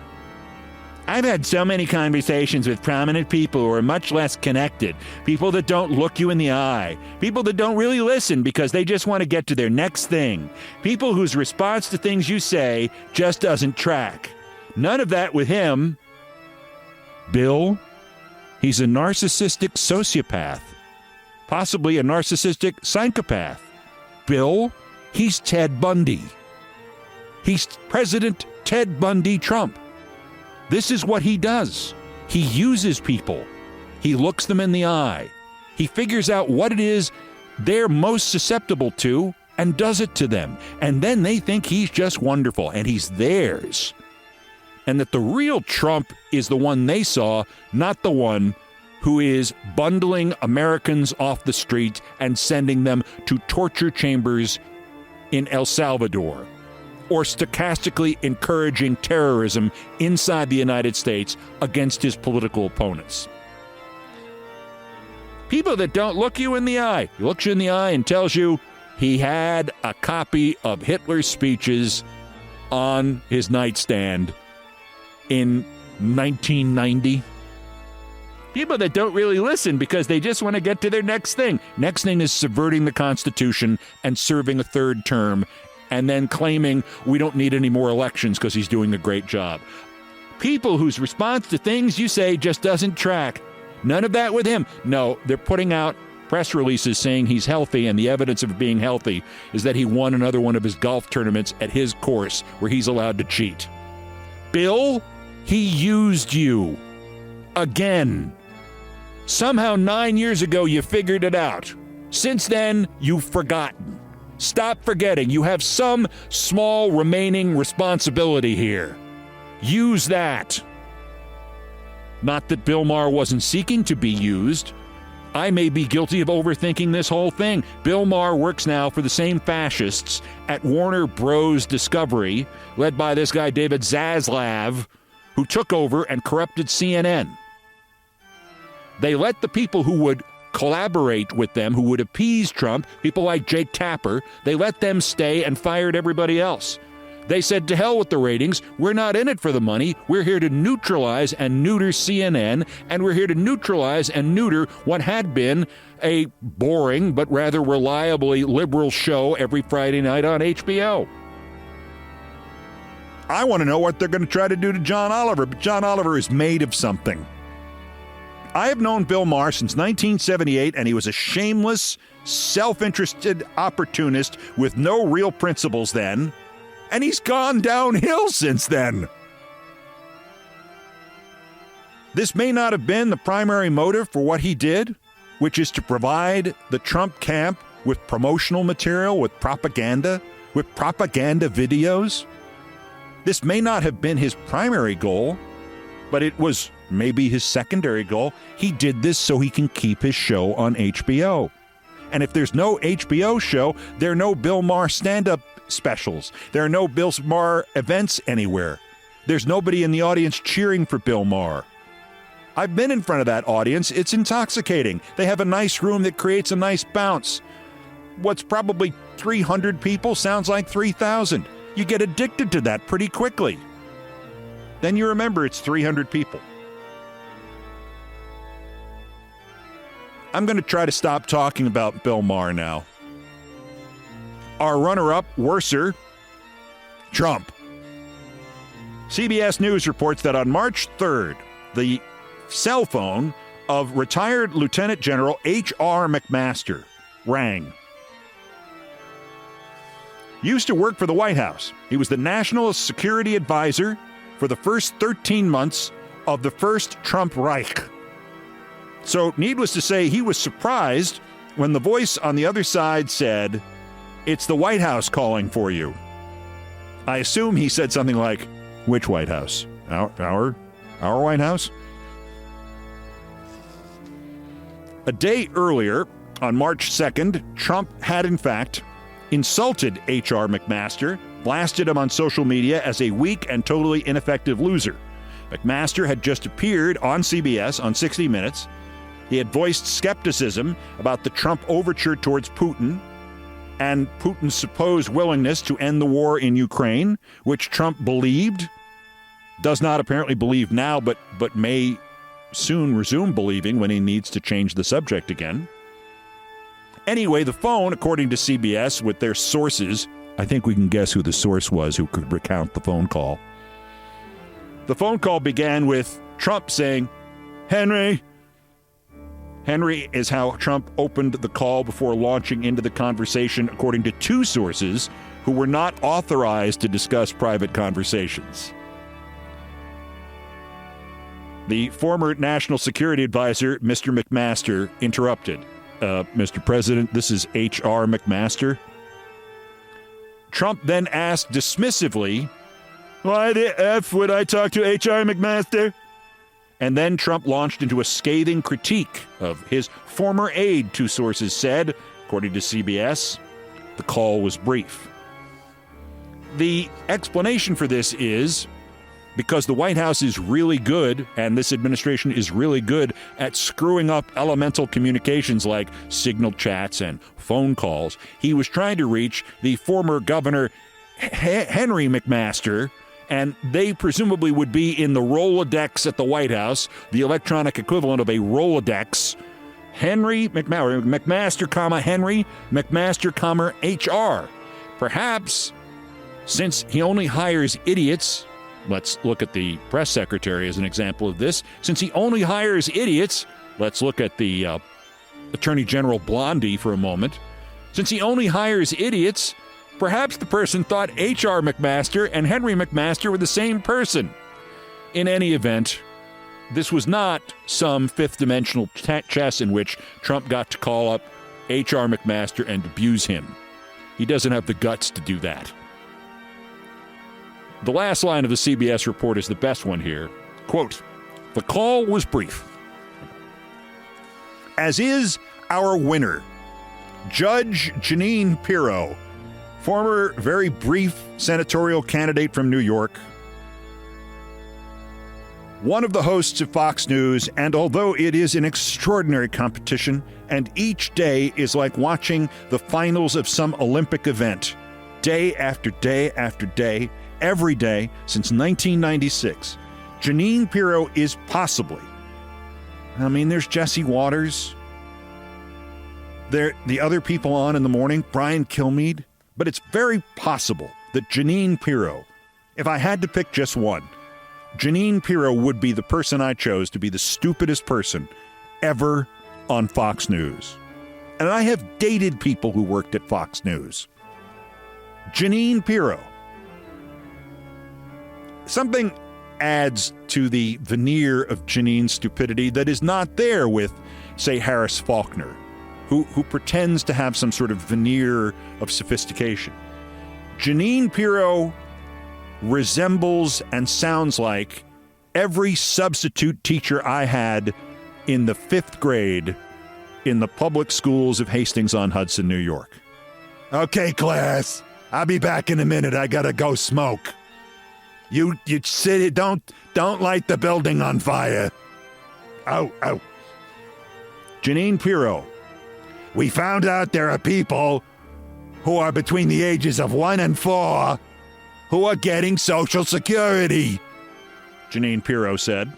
I've had so many conversations with prominent people who are much less connected, people that don't look you in the eye, people that don't really listen because they just want to get to their next thing, people whose response to things you say just doesn't track. None of that with him. Bill, he's a narcissistic sociopath, possibly a narcissistic psychopath. Bill, he's Ted Bundy. He's President Ted Bundy Trump. This is what he does. He uses people. He looks them in the eye. He figures out what it is they're most susceptible to and does it to them. And then they think he's just wonderful and he's theirs. And that the real Trump is the one they saw, not the one who is bundling Americans off the street and sending them to torture chambers in El Salvador, or stochastically encouraging terrorism inside the United States against his political opponents. People that don't look you in the eye. He looks you in the eye and tells you he had a copy of Hitler's speeches on his nightstand in 1990. People that don't really listen because they just want to get to their next thing. Next thing is subverting the Constitution and serving a third term, and then claiming we don't need any more elections because he's doing a great job. People whose response to things you say just doesn't track. None of that with him. No, they're putting out press releases saying he's healthy, and the evidence of being healthy is that he won another one of his golf tournaments at his course where he's allowed to cheat. Bill, he used you. Again. Somehow 9 years ago you figured it out. Since then, you've forgotten. Stop forgetting. You have some small remaining responsibility here. Use that. Not that Bill Maher wasn't seeking to be used. I may be guilty of overthinking this whole thing. Bill Maher works now for the same fascists at Warner Bros. Discovery, led by this guy David Zaslav, who took over and corrupted CNN. They let the people who would collaborate with them, who would appease Trump, people like Jake Tapper. They let them stay and fired everybody else. They said, to hell with the ratings. We're not in it for the money. We're here to neutralize and neuter CNN, and we're here to neutralize and neuter what had been a boring but rather reliably liberal show every Friday night on HBO. I want to know what they're going to try to do to John Oliver, but John Oliver is made of something. I have known Bill Maher since 1978, and he was a shameless, self-interested opportunist with no real principles then. And he's gone downhill since then. This may not have been the primary motive for what he did, which is to provide the Trump camp with promotional material, with propaganda videos. This may not have been his primary goal, but it was maybe his secondary goal. He did this so he can keep his show on HBO. And if there's no HBO show, there are no Bill Maher stand-up specials. There are no Bill Maher events anywhere. There's nobody in the audience cheering for Bill Maher. I've been in front of that audience. It's intoxicating. They have a nice room that creates a nice bounce. What's probably 300 people sounds like 3,000. You get addicted to that pretty quickly. Then you remember it's 300 people. I'm going to try to stop talking about Bill Maher now. Our runner-up, worser, Trump. CBS News reports that on March 3rd, the cell phone of retired Lieutenant General H.R. McMaster rang. Used to work for the White House. He was the National Security Advisor for the first 13 months of the first Trump Reich. So, needless to say, he was surprised when the voice on the other side said, "It's the White House calling for you." I assume he said something like, "Which White House? Our White House?" A day earlier, on March 2nd, Trump had in fact insulted H.R. McMaster, blasted him on social media as a weak and totally ineffective loser. McMaster had just appeared on CBS on 60 Minutes. He had voiced skepticism about the Trump overture towards Putin and Putin's supposed willingness to end the war in Ukraine, which Trump believed, does not apparently believe now, but may soon resume believing when he needs to change the subject again. Anyway, the phone, according to CBS, with their sources, I think we can guess who the source was who could recount the phone call. The phone call began with Trump saying, "Henry." Henry is how Trump opened the call before launching into the conversation, according to two sources who were not authorized to discuss private conversations. The former National Security Advisor, Mr. McMaster, interrupted. "Mr. President, this is H.R. McMaster." Trump then asked dismissively, "Why the F would I talk to H.R. McMaster?" And then Trump launched into a scathing critique of his former aide, two sources said. According to CBS, the call was brief. The explanation for this is because the White House is really good, and this administration is really good at screwing up elemental communications like signal chats and phone calls. He was trying to reach the former governor, Henry McMaster, and they presumably would be in the Rolodex at the White House, the electronic equivalent of a Rolodex. Henry McMaster, comma, Henry McMaster, comma, HR. Perhaps, since he only hires idiots, let's look at the press secretary as an example of this. Since he only hires idiots, let's look at the Attorney General Blondie for a moment. Since he only hires idiots, perhaps the person thought H.R. McMaster and Henry McMaster were the same person. In any event, this was not some fifth-dimensional chess in which Trump got to call up H.R. McMaster and abuse him. He doesn't have the guts to do that. The last line of the CBS report is the best one here. Quote, "The call was brief. As is our winner, Judge Jeanine Pirro, former very brief senatorial candidate from New York, one of the hosts of Fox News, and although it is an extraordinary competition, and each day is like watching the finals of some Olympic event, day after day after day, every day since 1996, Jeanine Pirro is possibly, there's Jesse Waters, the other people on in the morning, Brian Kilmeade, but it's very possible that Jeanine Pirro, if I had to pick just one, Jeanine Pirro would be the person I chose to be the stupidest person ever on Fox News. And I have dated people who worked at Fox News. Jeanine Pirro. Something adds to the veneer of Jeanine's stupidity that is not there with, say, Harris Faulkner, who pretends to have some sort of veneer of sophistication. Jeanine Pirro resembles and sounds like every substitute teacher I had in the 5th grade in the public schools of Hastings-on-Hudson, New York. Okay, class, I'll be back in a minute. I gotta go smoke. You sit, don't light the building on fire. Oh. Jeanine Pirro. We found out there are people who are between the ages of 1 and 4 who are getting Social Security, Jeanine Pirro said.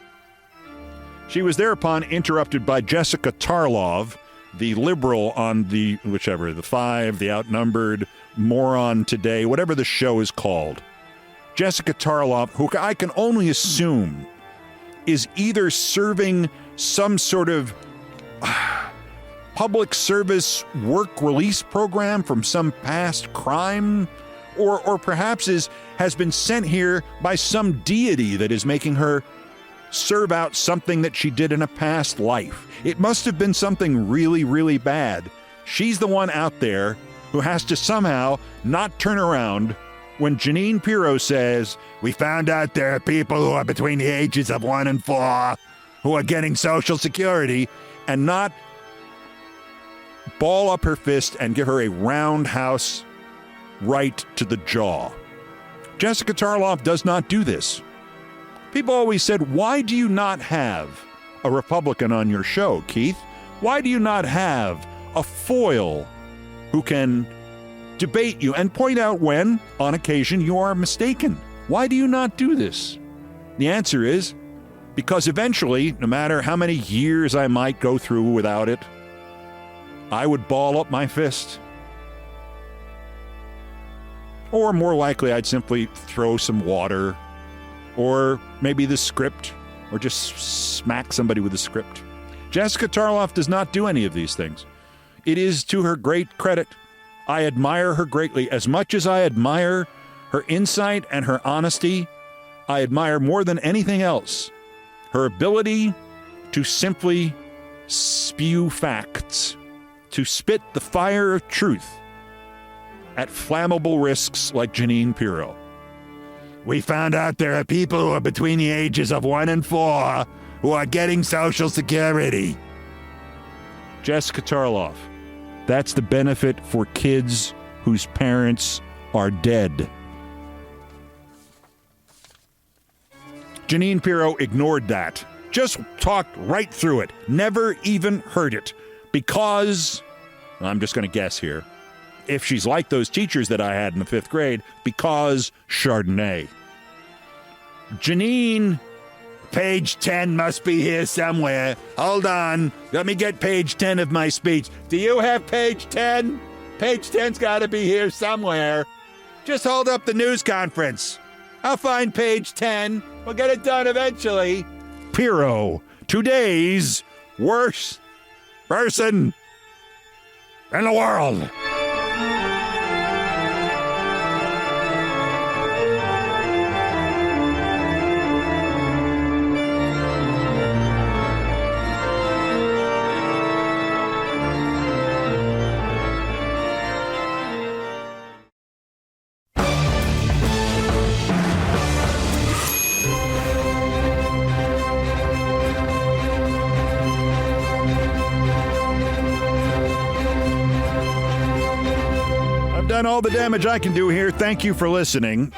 She was thereupon interrupted by Jessica Tarlov, the liberal on the 5, the outnumbered, moron today, whatever the show is called. Jessica Tarlov, who I can only assume is either serving some sort of public service work release program from some past crime, or perhaps has been sent here by some deity that is making her serve out something that she did in a past life. It must have been something really, really bad. She's the one out there who has to somehow not turn around when Jeanine Pirro says, we found out there are people who are between the ages of 1 and 4 who are getting Social Security, and not ball up her fist and give her a roundhouse right to the jaw. Jessica Tarlov does not do this. People always said, why do you not have a Republican on your show, Keith? Why do you not have a foil who can debate you and point out when, on occasion, you are mistaken? Why do you not do this? The answer is, because eventually, no matter how many years I might go through without it, I would ball up my fist. Or more likely, I'd simply throw some water, or maybe the script, or just smack somebody with the script. Jessica Tarlov does not do any of these things. It is to her great credit. I admire her greatly. As much as I admire her insight and her honesty, I admire more than anything else her ability to simply spew facts, to spit the fire of truth at flammable risks like Jeanine Pirro. We found out there are people who are between the ages of 1 and 4 who are getting Social Security. Jessica Tarlov. That's the benefit for kids whose parents are dead. Jeanine Pirro ignored that. Just talked right through it. Never even heard it. Because, I'm just going to guess here, if she's like those teachers that I had in the 5th grade, because Chardonnay. Jeanine, page 10 must be here somewhere. Hold on. Let me get page 10 of my speech. Do you have page 10? Page 10's got to be here somewhere. Just hold up the news conference. I'll find page 10. We'll get it done eventually. Pirro, today's worst person in the world. Done all the damage I can do here. Thank you for listening.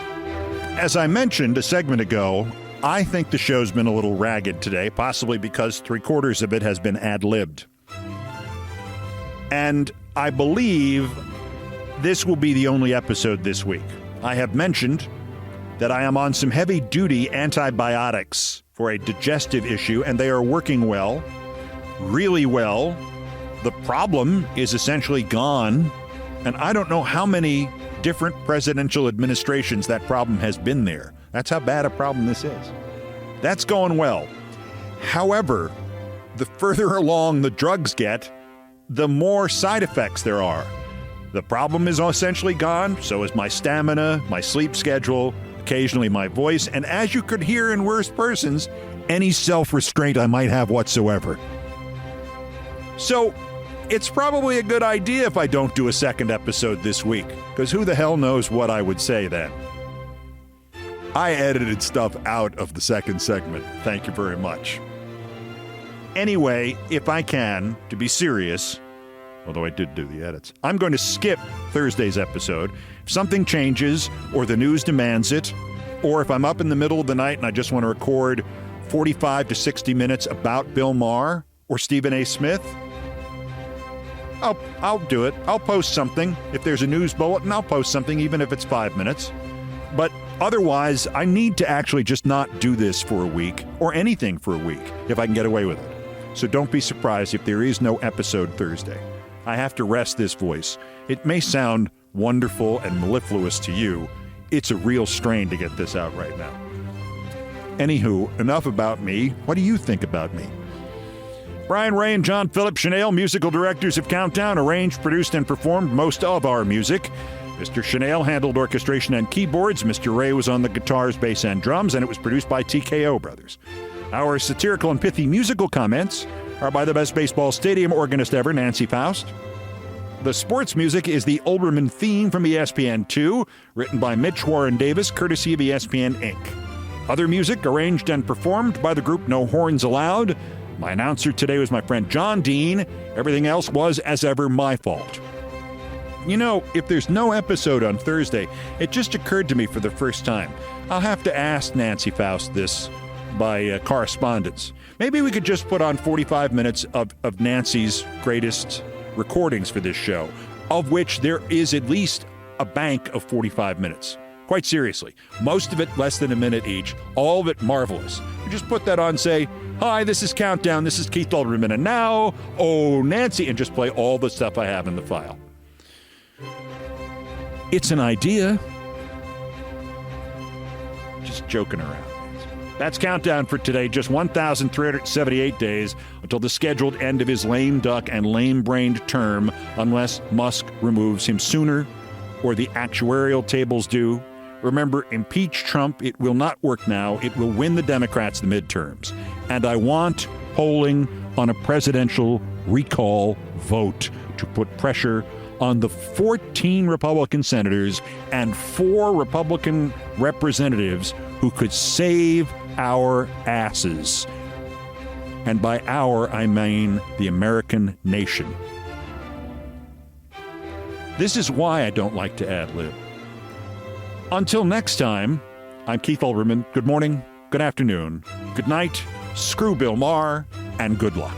As I mentioned a segment ago, I think the show's been a little ragged today, possibly because 3/4 of it has been ad-libbed. And I believe this will be the only episode this week. I have mentioned that I am on some heavy-duty antibiotics for a digestive issue, and they are working well, really well. The problem is essentially gone, and I don't know how many different presidential administrations that problem has been there. That's how bad a problem this is. That's going well. However, the further along the drugs get, the more side effects there are. The problem is essentially gone, so is my stamina, my sleep schedule, occasionally my voice, and as you could hear in Worst Persons, any self-restraint I might have whatsoever. So, it's probably a good idea if I don't do a second episode this week, because who the hell knows what I would say then. I edited stuff out of the second segment. Thank you very much. Anyway, if I can, to be serious, although I did do the edits, I'm going to skip Thursday's episode. If something changes, or the news demands it, or if I'm up in the middle of the night and I just want to record 45 to 60 minutes about Bill Maher or Stephen A. Smith, I'll do it. I'll post something. If there's a news bulletin, I'll post something, even if it's 5 minutes. But otherwise, I need to actually just not do this for a week, or anything for a week, if I can get away with it. So don't be surprised if there is no episode Thursday. I have to rest this voice. It may sound wonderful and mellifluous to you. It's a real strain to get this out right now. Anywho, enough about me. What do you think about me? Brian Ray and John Philip Chanel, musical directors of Countdown, arranged, produced, and performed most of our music. Mr. Chanel handled orchestration and keyboards. Mr. Ray was on the guitars, bass, and drums, and it was produced by TKO Brothers. Our satirical and pithy musical comments are by the best baseball stadium organist ever, Nancy Faust. The sports music is the Olbermann theme from ESPN2, written by Mitch Warren Davis, courtesy of ESPN Inc. Other music arranged and performed by the group No Horns Allowed. My announcer today was my friend John Dean. Everything else was, as ever, my fault. You know, if there's no episode on Thursday, it just occurred to me for the first time. I'll have to ask Nancy Faust this by correspondence. Maybe we could just put on 45 minutes of Nancy's greatest recordings for this show, of which there is at least a bank of 45 minutes. Quite seriously. Most of it less than a minute each. All of it marvelous. You just put that on, say, "Hi, this is Countdown. This is Keith Olbermann. And now, oh, Nancy," and just play all the stuff I have in the file. It's an idea. Just joking around. That's Countdown for today. Just 1,378 days until the scheduled end of his lame duck and lame-brained term, unless Musk removes him sooner or the actuarial tables do. Remember, impeach Trump. It will not work now. It will win the Democrats the midterms. And I want polling on a presidential recall vote to put pressure on the 14 Republican senators and 4 Republican representatives who could save our asses. And by our, I mean the American nation. This is why I don't like to ad-lib. Until next time, I'm Keith Olbermann. Good morning, good afternoon, good night, screw Bill Maher, and good luck.